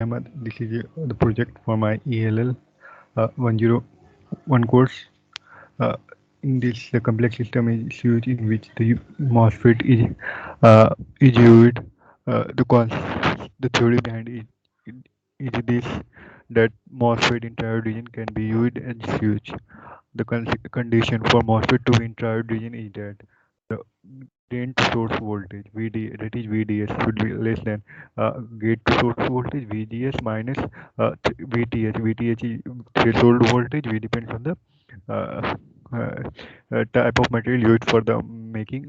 Ahmad. This is the project for my ELL 101 course. Uh, in this, the complex system is used in which the MOSFET is used. The theory behind it is this that MOSFET in triode region can be used as switch. The condition for MOSFET to be in triode region is that the drain to source voltage that is VDS should be less than gate to source voltage VGS minus VTH. VTH is threshold voltage. V depends on the uh, type of material used for the making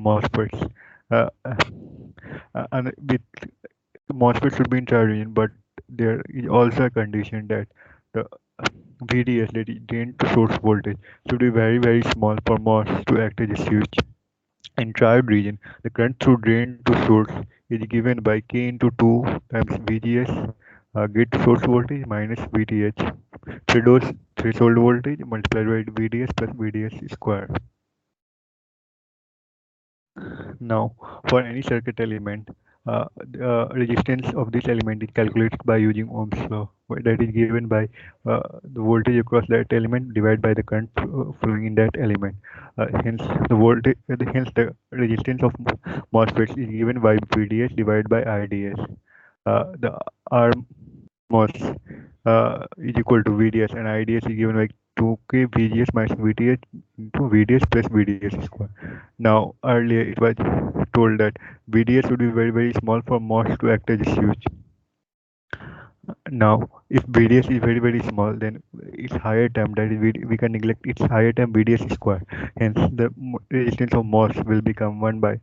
MOSFETs. And with MOSFET should be in triode region, but there is also a condition that the VDS, that is drain to source voltage, should be very small for MOS to act as a switch. In triode region, the current through drain to source is given by K into 2 times VGS, gate to source voltage minus VTH, threshold voltage multiplied by VDS plus VDS square. Now, for any circuit element, the resistance of this element is calculated by using Ohm's law, that is given by the voltage across that element divided by the current flowing in that element. Hence the resistance of MOSFETs is given by VDS divided by IDS. The R MOS is equal to VDS, and IDS is given by 2K VGS minus VTH into VDS plus VDS square. Now, earlier it was told that VDS would be very small for MOS to act as a switch. Now, if VDS is very small, then its higher term, that is, we can neglect its higher term VDS square. Hence, the resistance of MOS will become 1 by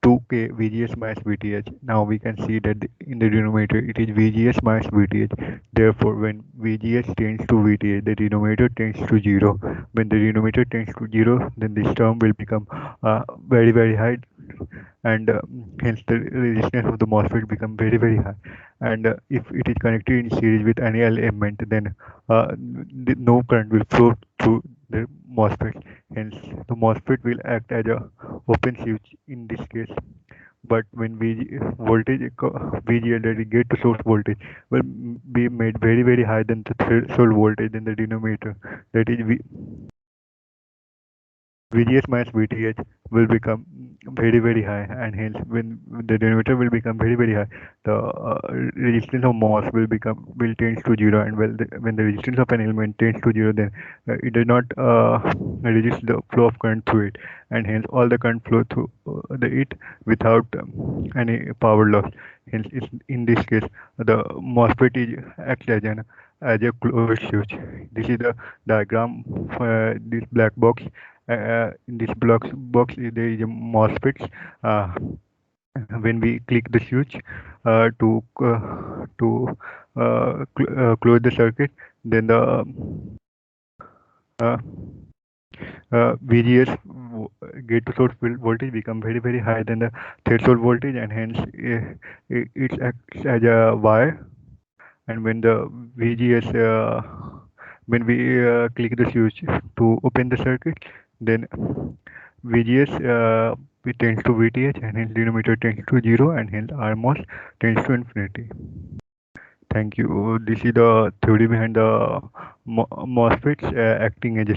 2K VGS minus VTH. Now we can see that in the denominator it is VGS minus VTH. Therefore, when VGS tends to VTH, the denominator tends to 0. When the denominator tends to 0, then this term will become very high, and hence the resistance of the MOSFET become very high. And if it is connected in series with any element, then no current will flow through the MOSFET. Hence, the MOSFET will act as a open switch in this case. But when VGL, that is gate to source voltage, will be made very high than the threshold voltage in the denominator, that is VGS minus VTH will become very high, and hence when the denominator will become very high, the resistance of MOS will tends to 0, and when the resistance of an element tends to 0, then it does not reduce the flow of current through it, and hence all the current flow through it without any power loss. Hence, in this case, the MOSFET acts as a closed switch. This is the diagram. This black box. In this box, there is a MOSFETs. When we click the switch to close the circuit, then the uh, VGS gate to source voltage become very high than the threshold voltage, and hence it acts as a wire. And when the VGS when we click the switch to open the circuit, then VGS it tends to VTH, and hence denominator tends to 0, and hence RMOS tends to infinity. Thank you. This is the theory behind the MOSFETs acting as a